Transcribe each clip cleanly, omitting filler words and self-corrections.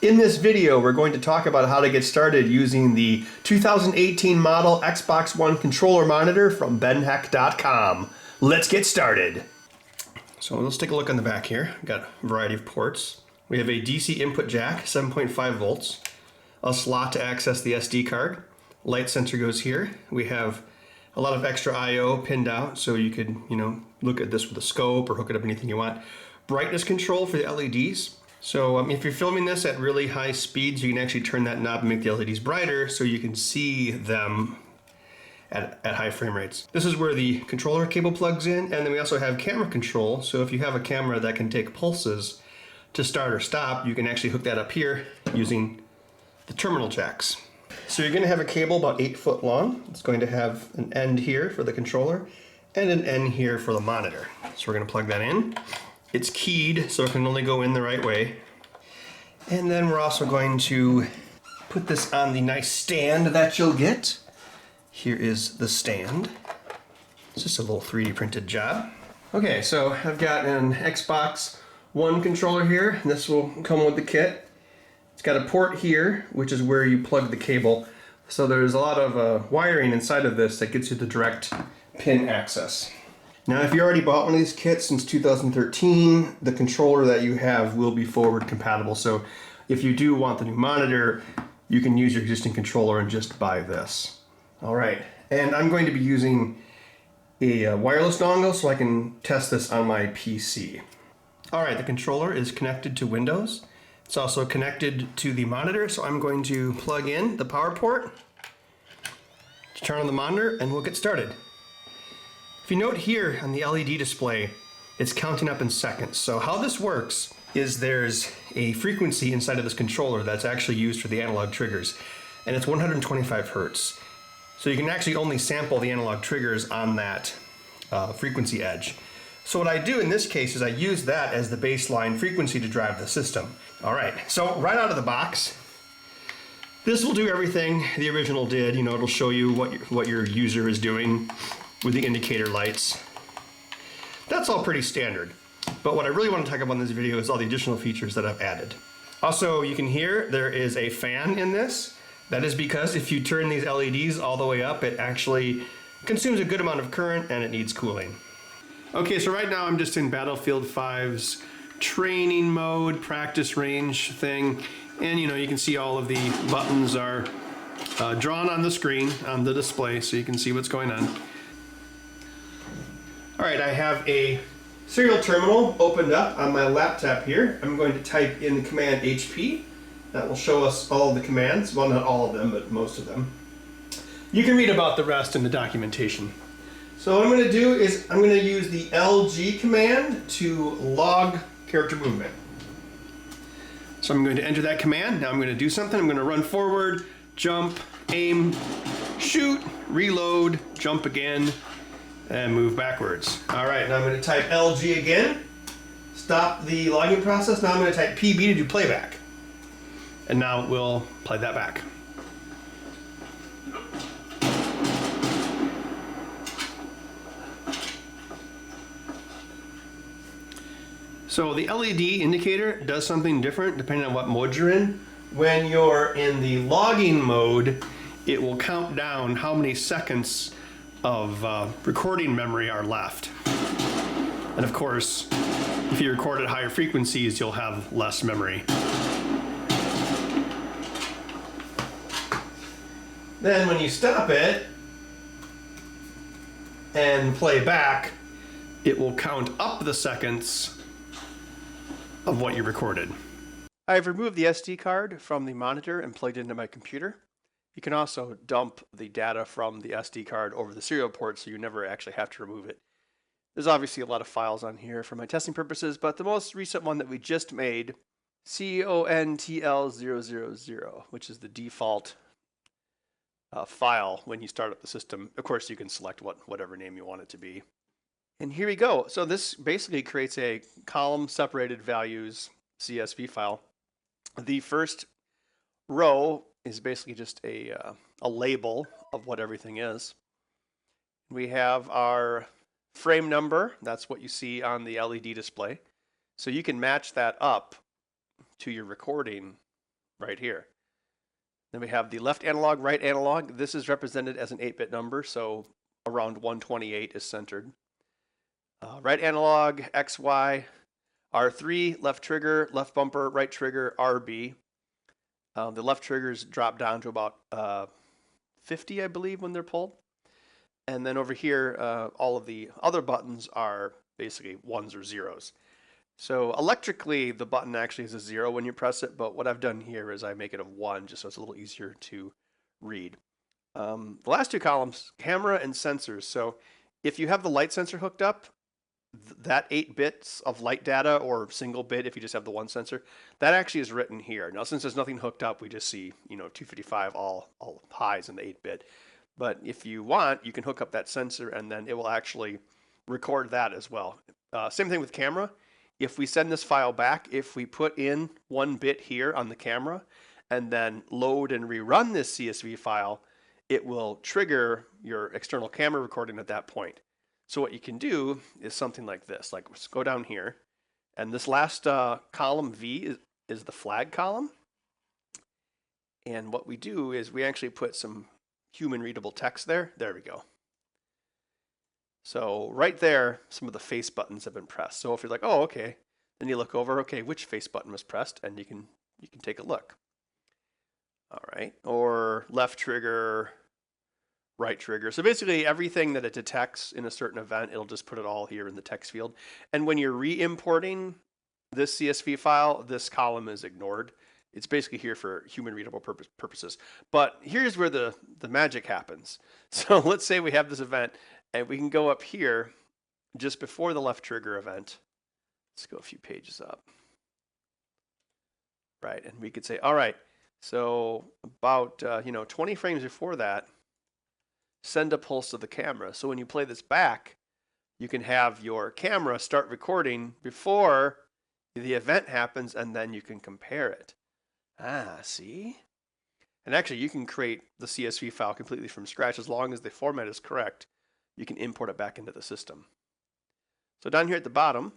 In this video, we're going to talk about how to get started using the 2018 model Xbox One Controller Monitor from benheck.com. Let's get started. So let's take a look on the back here. We've got a variety of ports. We have a DC input jack, 7.5 volts, a slot to access the SD card. Light sensor goes here. We have a lot of extra I/O pinned out, so you could, look at this with a scope or hook it up anything you want. Brightness control for the LEDs. So if you're filming this at really high speeds, you can actually turn that knob and make the LEDs brighter so you can see them at high frame rates. This is where the controller cable plugs in, and then we also have camera control. So if you have a camera that can take pulses to start or stop, you can actually hook that up here using the terminal jacks. So you're going to have a cable about 8 foot long. It's going to have an end here for the controller and an end here for the monitor. So we're going to plug that in. It's keyed, so it can only go in the right way. And then we're also going to put this on the nice stand that you'll get. Here is the stand. It's just a little 3D printed job. Okay, so I've got an Xbox One controller here, and this will come with the kit. It's got a port here, which is where you plug the cable. So there's a lot of wiring inside of this that gets you the direct pin access. Now, if you already bought one of these kits since 2013, the controller that you have will be forward compatible. So if you do want the new monitor, you can use your existing controller and just buy this. All right, and I'm going to be using a wireless dongle so I can test this on my PC. All right, the controller is connected to Windows. It's also connected to the monitor, so I'm going to plug in the power port to turn on the monitor, and we'll get started. If you note here on the LED display, it's counting up in seconds. So how this works is there's a frequency inside of this controller that's actually used for the analog triggers, and it's 125 hertz. So you can actually only sample the analog triggers on that frequency edge. So what I do in this case is I use that as the baseline frequency to drive the system. All right, so right out of the box, this will do everything the original did. It'll show you what your user is doing with the indicator lights. That's all pretty standard. But what I really want to talk about in this video is all the additional features that I've added. Also, you can hear there is a fan in this. That is because if you turn these LEDs all the way up, it actually consumes a good amount of current and it needs cooling. Okay, so right now I'm just in Battlefield 5's training mode, practice range thing. And you can see all of the buttons are drawn on the screen, on the display, so you can see what's going on. All right, I have a serial terminal opened up on my laptop here. I'm going to type in the command HP. That will show us all of the commands. Well, not all of them, but most of them. You can read about the rest in the documentation. So what I'm going to do is I'm going to use the LG command to log character movement. So I'm going to enter that command. Now I'm going to do something. I'm going to run forward, jump, aim, shoot, reload, jump again, and move backwards. All right, now I'm going to type LG again, stop the logging process. Now I'm going to type PB to do playback. And now we'll play that back. So the LED indicator does something different depending on what mode you're in. When you're in the logging mode, it will count down how many seconds of recording memory are left. And of course, if you record at higher frequencies, you'll have less memory. Then when you stop it and play back, it will count up the seconds of what you recorded. I've removed the SD card from the monitor and plugged it into my computer. You can also dump the data from the SD card over the serial port so you never actually have to remove it. There's obviously a lot of files on here for my testing purposes, but the most recent one that we just made, CONTL000, which is the default file when you start up the system. Of course, you can select whatever name you want it to be. And here we go. So this basically creates a column separated values CSV file. The first row is basically just a label of what everything is. We have our frame number. That's what you see on the LED display. So you can match that up to your recording right here. Then we have the left analog, right analog. This is represented as an 8-bit number, so around 128 is centered. Right analog, XY, R3, left trigger, left bumper, right trigger, RB. The left triggers drop down to about 50, I believe, when they're pulled. And then over here, all of the other buttons are basically ones or zeros. So electrically, the button actually is a 0 when you press it, but what I've done here is I make it a 1 just so it's a little easier to read. The last two columns, camera and sensors. So if you have the light sensor hooked up, that 8 bits of light data, or single bit if you just have the one sensor, that actually is written here. Now since there's nothing hooked up, we just see 255 all highs in the 8-bit. But if you want, you can hook up that sensor and then it will actually record that as well. Same thing with camera. If we send this file back, if we put in 1 bit here on the camera and then load and rerun this CSV file, it will trigger your external camera recording at that point. So what you can do is something like this. Like, let's go down here, and this last column V is the flag column. And what we do is we actually put some human readable text there. There we go. So right there, some of the face buttons have been pressed. So if you're like, oh, okay, then you look over, okay, which face button was pressed, and you can take a look. All right, or left trigger, right trigger. So basically everything that it detects in a certain event, it'll just put it all here in the text field. And when you're re-importing this CSV file, this column is ignored. It's basically here for human readable purposes. But here's where the magic happens. So let's say we have this event and we can go up here just before the left trigger event. Let's go a few pages up. Right, and we could say, all right, so about 20 frames before that, send a pulse to the camera. So when you play this back, you can have your camera start recording before the event happens, and then you can compare it. Ah, see? And actually, you can create the CSV file completely from scratch. As long as the format is correct, you can import it back into the system. So down here at the bottom,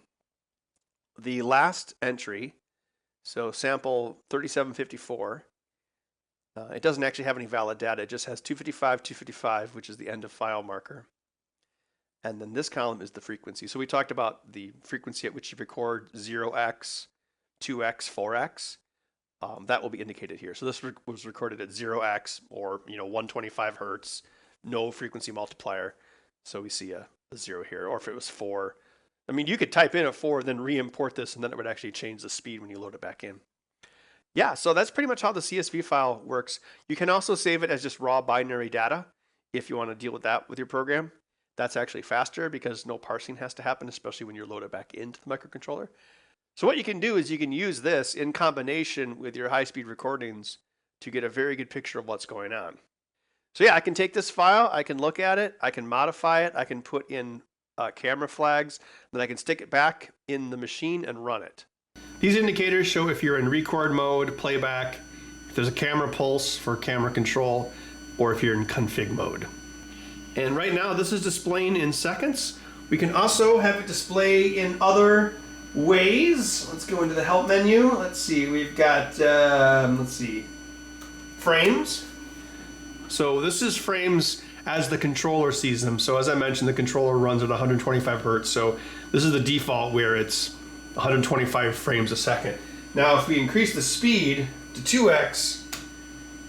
the last entry, so sample 3754, it doesn't actually have any valid data. It just has 255, 255, which is the end of file marker. And then this column is the frequency. So we talked about the frequency at which you record 0x, 2x, 4x. That will be indicated here. So this was recorded at 0x, or 125 hertz, no frequency multiplier. So we see a 0 here. Or if it was 4, I mean, you could type in a 4, then re-import this, and then it would actually change the speed when you load it back in. Yeah, so that's pretty much how the CSV file works. You can also save it as just raw binary data if you want to deal with that with your program. That's actually faster because no parsing has to happen, especially when you're loaded back into the microcontroller. So what you can do is you can use this in combination with your high-speed recordings to get a very good picture of what's going on. So yeah, I can take this file, I can look at it, I can modify it, I can put in camera flags, then I can stick it back in the machine and run it. These indicators show if you're in record mode, playback, if there's a camera pulse for camera control, or if you're in config mode. And right now this is displaying in seconds. We can also have it display in other ways. Let's go into the help menu. Let's see, we've got, frames. So this is frames as the controller sees them. So as I mentioned, the controller runs at 125 hertz. So this is the default where it's 125 frames a second. Now if we increase the speed to 2x,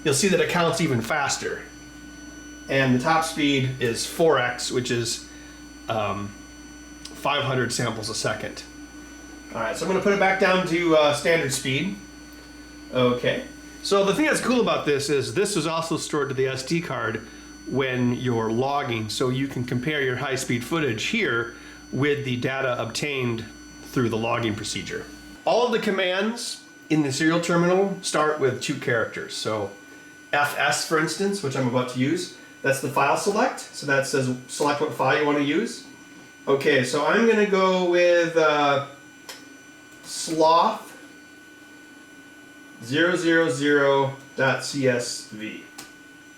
you'll see that it counts even faster. And the top speed is 4x, which is 500 samples a second. All right, so I'm gonna put it back down to standard speed. Okay, so the thing that's cool about this is also stored to the SD card when you're logging, so you can compare your high-speed footage here with the data obtained through the logging procedure. All of the commands in the serial terminal start with 2 characters. So FS, for instance, which I'm about to use, that's the file select. So that says select what file you want to use. Okay, so I'm going to go with sloth 000.csv.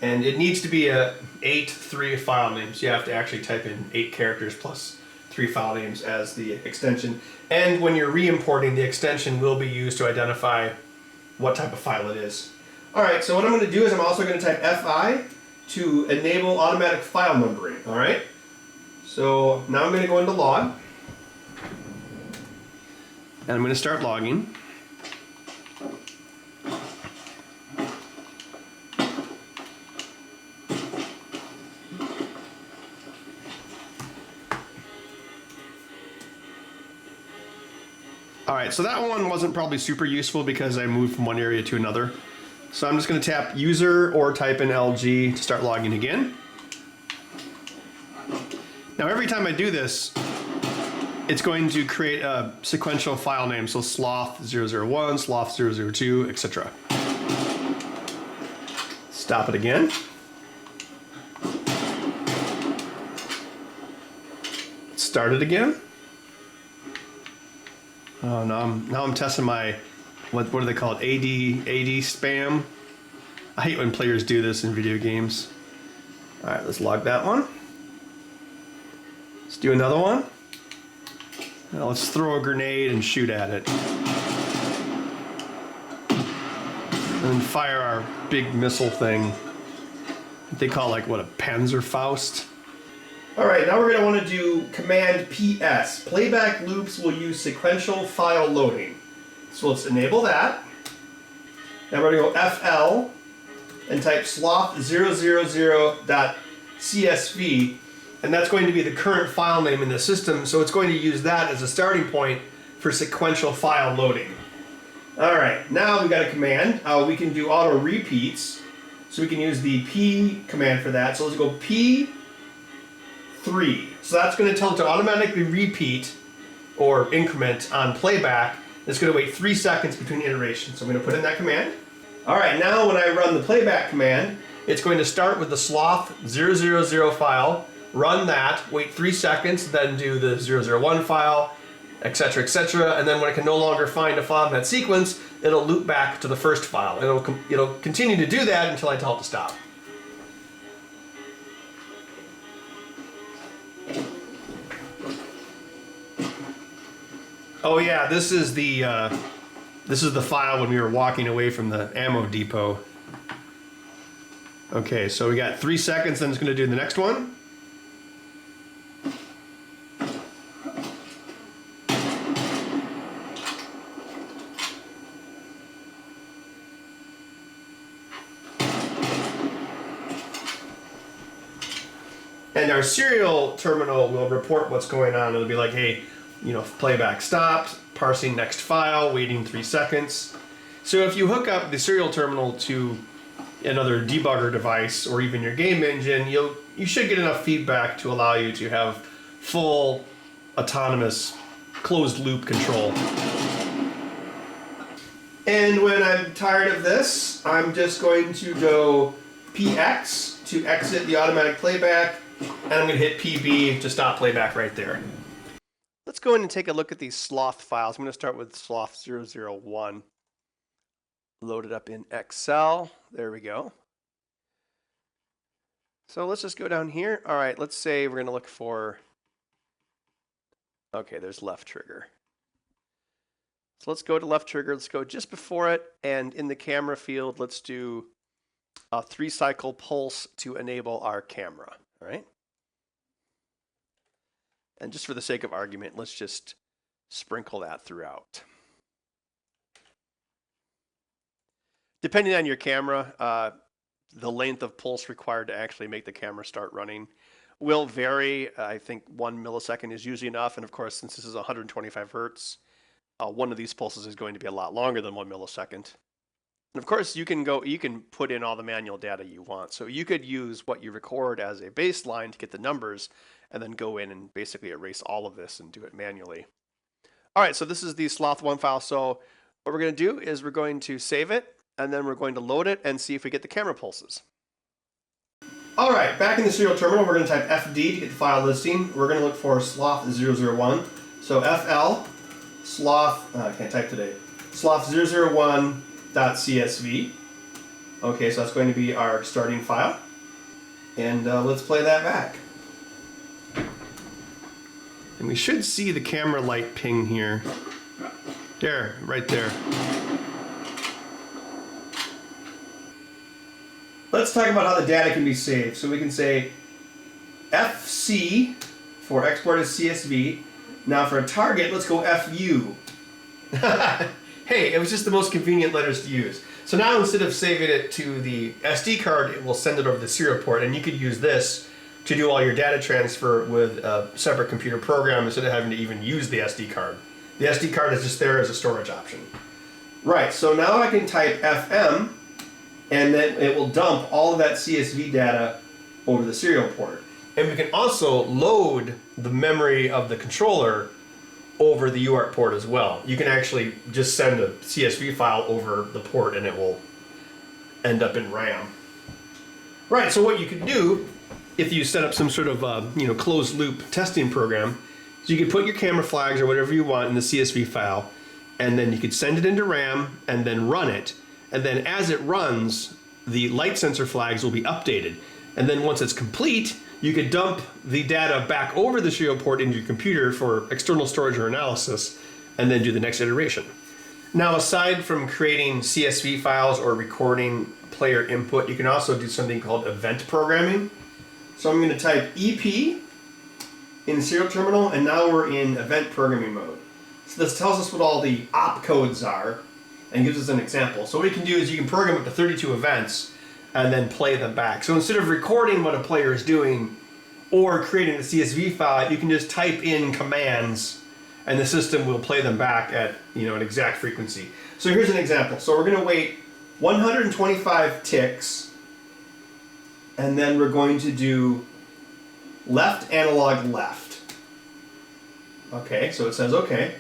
And it needs to be a 8-3 file name, so you have to actually type in 8 characters plus 3 file names as the extension. And when you're re-importing, the extension will be used to identify what type of file it is. All right, so what I'm going to do is I'm also going to type FI to enable automatic file numbering. All right, so now I'm going to go into log, and I'm going to start logging. All right, so that one wasn't probably super useful because I moved from one area to another. So I'm just going to tap user or type in LG to start logging again. Now every time I do this, it's going to create a sequential file name. So sloth 001, sloth 002, etc. Stop it again. Start it again. Oh, now I'm testing my, what do they call it? AD spam. I hate when players do this in video games. All right, let's log that one. Let's do another one. Now let's throw a grenade and shoot at it. And then fire our big missile thing. They call like, what, a Panzerfaust? All right, now we're going to want to do command PS. Playback loops will use sequential file loading. So let's enable that. Now we're going to go FL and type sloth000.csv, and that's going to be the current file name in the system, so it's going to use that as a starting point for sequential file loading. All right, now we've got a command. We can do auto repeats, so we can use the P command for that. So let's go P3. So that's going to tell it to automatically repeat or increment on playback. It's going to wait 3 seconds between iterations. So I'm going to put in that command. All right, now when I run the playback command, it's going to start with the sloth 000 file, run that, wait 3 seconds, then do the 001 file, etc., etc. And then when it can no longer find a file in that sequence, it'll loop back to the first file. It'll continue to do that until I tell it to stop. Oh yeah, this is the file when we were walking away from the ammo depot. Okay, so we got 3 seconds, then it's going to do the next one. And our serial terminal will report what's going on. It'll be like, hey, playback stopped, parsing next file, waiting 3 seconds. So if you hook up the serial terminal to another debugger device or even your game engine, you should get enough feedback to allow you to have full autonomous closed loop control. And when I'm tired of this, I'm just going to go PX to exit the automatic playback, and I'm going to hit PB to stop playback right there. Let's go in and take a look at these sloth files. I'm going to start with sloth001. Load it up in Excel. There we go. So let's just go down here. All right, let's say we're going to look for, okay, there's left trigger. So let's go to left trigger. Let's go just before it. And in the camera field, let's do a 3-cycle pulse to enable our camera. All right. And just for the sake of argument, let's just sprinkle that throughout. Depending on your camera, the length of pulse required to actually make the camera start running will vary. I think 1 millisecond is usually enough. And of course, since this is 125 hertz, one of these pulses is going to be a lot longer than 1 millisecond. And of course, you can put in all the manual data you want. So you could use what you record as a baseline to get the numbers, and then go in and basically erase all of this and do it manually. All right, so this is the sloth1 file. So what we're going to do is we're going to save it, and then we're going to load it and see if we get the camera pulses. All right, back in the serial terminal, we're going to type FD to get the file listing. We're going to look for sloth001. So FL, sloth, I can't type today, sloth001.csv. Okay, so that's going to be our starting file. And let's play that back. And we should see the camera light ping here. There, right there. let's talk about how the data can be saved. So we can say FC for export as CSV. Now for a target, let's go FU. Hey, it was just the most convenient letters to use. So now instead of saving it to the SD card, it will send it over the serial port, and you could use this to do all your data transfer with a separate computer program instead of having to even use the SD card. The SD card is just there as a storage option. Right, so now I can type FM, and then it will dump all of that CSV data over the serial port. And we can also load the memory of the controller over the UART port as well. You can actually just send a CSV file over the port and it will end up in RAM. Right, so what you could do if you set up some sort of closed loop testing program is you could put your camera flags or whatever you want in the CSV file, and then you could send it into RAM and then run it. And then as it runs, the light sensor flags will be updated. And then once it's complete, you could dump the data back over the serial port into your computer for external storage or analysis, and then do the next iteration. Now, aside from creating CSV files or recording player input, you can also do something called event programming. So I'm going to type EP in the serial terminal, and now we're in event programming mode. So this tells us what all the opcodes are and gives us an example. So what you can do is you can program up to 32 events and then play them back. So instead of recording what a player is doing or creating a CSV file, you can just type in commands and the system will play them back at an exact frequency. So here's an example. So we're going to wait 125 ticks, and then we're going to do left analog left. Okay, so it says okay.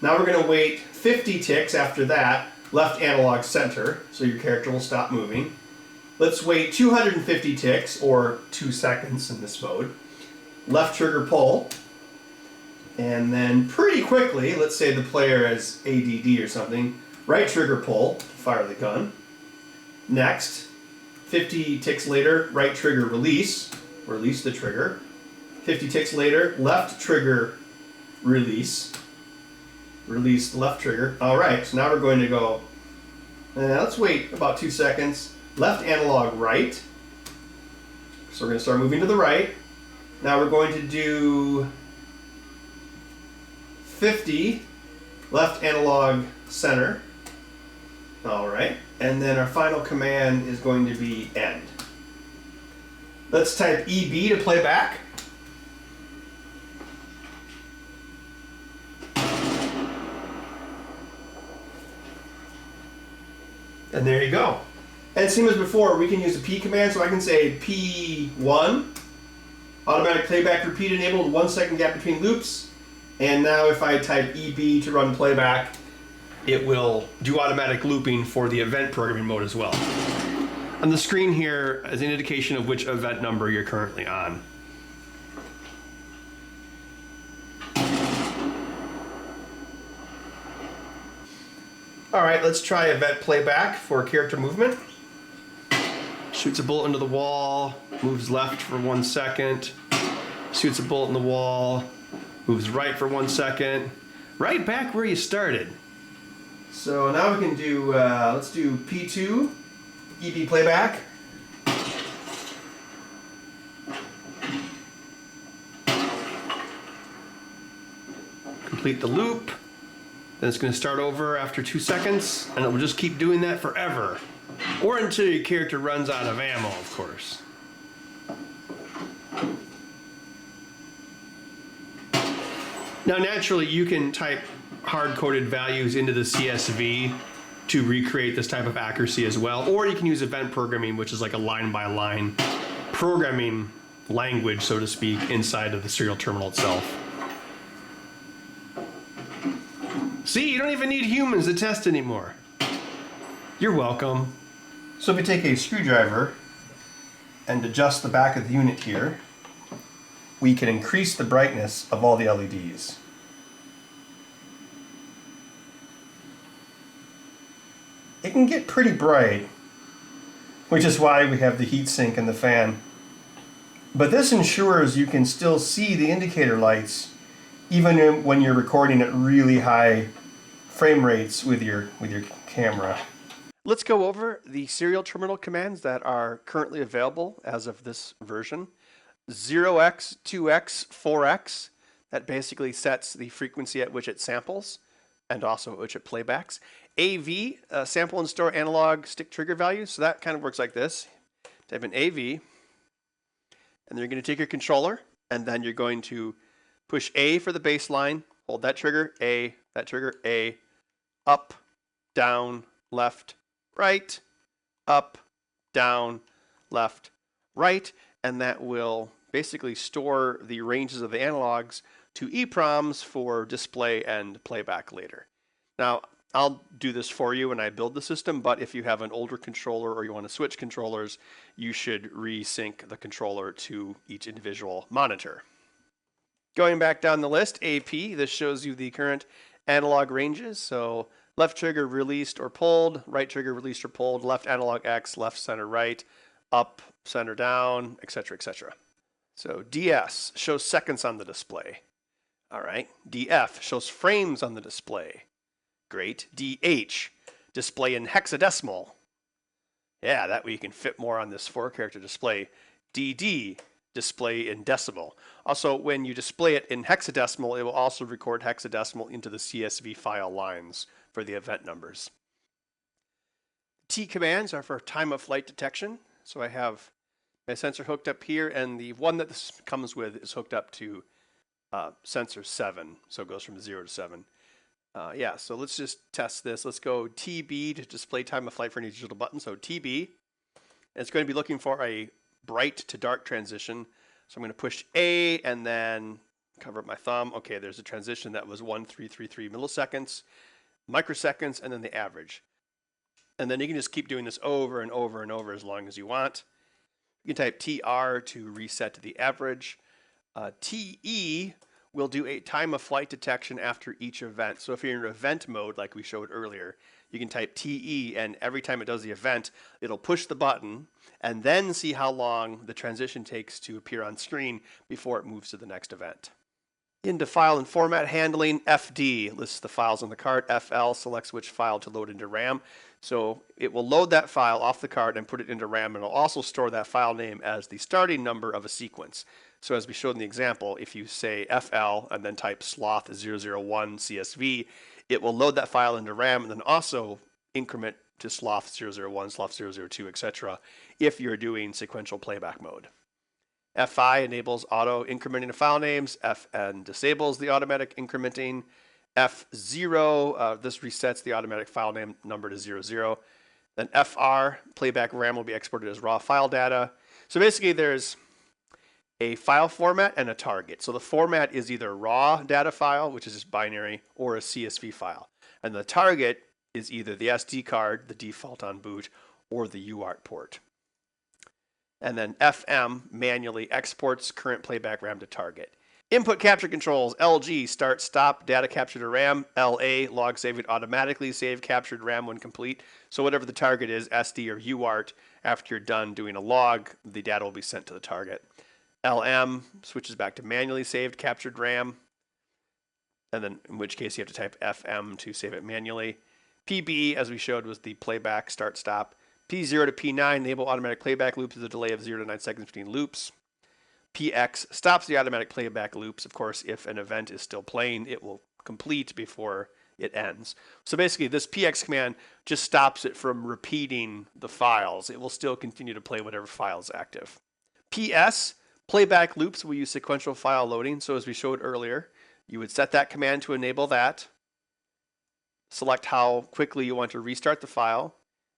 Now we're going to wait 50 ticks after that, left analog center, so your character will stop moving. Let's wait 250 ticks, or 2 seconds in this mode. Left trigger pull. And then pretty quickly, let's say the player has ADD or something, right trigger pull to fire the gun. Next, 50 ticks later, right trigger release the trigger. 50 ticks later, left trigger release the left trigger. All right, so now we're going to go, let's wait about 2 seconds. Left analog right. So we're going to start moving to the right. Now we're going to do 50 left analog center. All right, and then our final command is going to be end. Let's type EB to play back. And there you go. And same as before, we can use the P command, so I can say P1, automatic playback repeat enabled, 1 second gap between loops. And now if I type EB to run playback, it will do automatic looping for the event programming mode as well. On the screen here is an indication of which event number you're currently on. All right, let's try event playback for character movement. Shoots a bullet into the wall, moves left for 1 second, shoots a bullet in the wall, moves right for 1 second, right back where you started. So now we can do, let's do P2, EB playback. Complete the loop. Then it's going to start over after 2 seconds, and it will just keep doing that forever. Or until your character runs out of ammo, of course. Now, naturally, you can type hard-coded values into the CSV to recreate this type of accuracy as well. Or you can use event programming, which is like a line-by-line programming language, so to speak, inside of the serial terminal itself. See, you don't even need humans to test anymore. You're welcome. So if we take a screwdriver and adjust the back of the unit here, we can increase the brightness of all the LEDs. It can get pretty bright, which is why we have the heatsink and the fan. But this ensures you can still see the indicator lights even when you're recording at really high frame rates with your camera. Let's go over the serial terminal commands that are currently available as of this version. 0x, 2x, 4x, that basically sets the frequency at which it samples and also at which it playbacks. AV, sample and store analog stick trigger values. So that kind of works like this. Type in AV, and then you're going to take your controller, and then you're going to push A for the baseline, hold that trigger, A, that trigger, A, up, down, left, right, up, down, left, right, and that will basically store the ranges of the analogs to eeproms for display and playback later. Now, I'll do this for you when I build the system, but if you have an older controller or you want to switch controllers, you should resync the controller to each individual monitor. Going back down the list, AP, this shows you the current analog ranges. So left trigger released or pulled, right trigger released or pulled, left analog X, left center right, up, center down, etc., etc. So DS shows seconds on the display. All right. DF shows frames on the display. Great. DH, display in hexadecimal. Yeah, that way you can fit more on this 4-character display. DD, display in decimal. Also, when you display it in hexadecimal, it will also record hexadecimal into the CSV file lines for the event numbers. T commands are for time of flight detection. So I have my sensor hooked up here, and the one that this comes with is hooked up to sensor 7. So it goes from 0 to 7. Yeah, so let's just test this. Let's go TB to display time of flight for any digital button. So TB, and it's going to be looking for a bright to dark transition. So I'm going to push A and then cover up my thumb. Okay, there's a transition that was 1333 milliseconds, microseconds, and then the average. And then you can just keep doing this over and over and over as long as you want. You can type TR to reset to the average. TE will do a time of flight detection after each event. So if you're in event mode, like we showed earlier, you can type TE, and every time it does the event, it'll push the button and then see how long the transition takes to appear on screen before it moves to the next event. Into file and format handling, FD lists the files on the card. FL selects which file to load into RAM. So it will load that file off the card and put it into RAM, and it'll also store that file name as the starting number of a sequence. So as we showed in the example, if you say FL and then type sloth001 CSV, it will load that file into RAM and then also increment to sloth001, sloth002, etc. if you're doing sequential playback mode. FI enables auto incrementing of file names. FN disables the automatic incrementing. F0, this resets the automatic file name number to 00. Then FR, playback RAM will be exported as raw file data. So basically there's a file format and a target. So the format is either raw data file, which is just binary, or a CSV file. And the target is either the SD card, the default on boot, or the UART port. And then FM manually exports current playback RAM to target. Input capture controls, LG, start, stop, data capture to RAM, LA, log saving automatically, save captured RAM when complete. So whatever the target is, SD or UART, after you're done doing a log, the data will be sent to the target. LM switches back to manually saved captured RAM, and then in which case you have to type FM to save it manually. PB, as we showed, was the playback start stop. P0 to P9 enable automatic playback loops with a delay of 0 to 9 seconds between loops. PX stops the automatic playback loops. Of course, if an event is still playing, it will complete before it ends. So basically, this PX command just stops it from repeating the files. It will still continue to play whatever file is active. PS, playback loops will use sequential file loading. So as we showed earlier, you would set that command to enable that. Select how quickly you want to restart the file.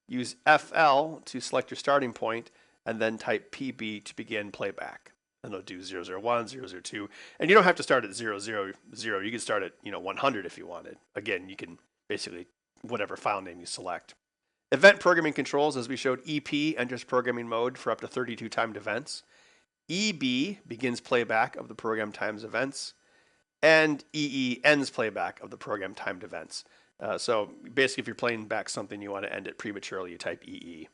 Use FL to select your starting point, and then type PB to begin playback. And it'll do 001, 002. And you don't have to start at 000. You can start at 100 if you wanted. Again, you can basically whatever file name you select. Event programming controls, as we showed, EP enters programming mode for up to 32 timed events. EB begins playback of the program times events. And EE ends playback of the program timed events. So basically, if you're playing back something you want to end it prematurely, you type EE.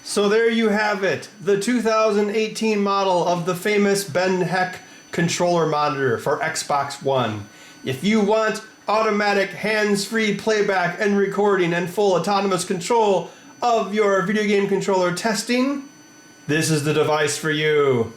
So there you have it, the 2018 model of the famous Ben Heck controller monitor for Xbox One. If you want automatic hands-free playback and recording and full autonomous control of your video game controller testing, this is the device for you.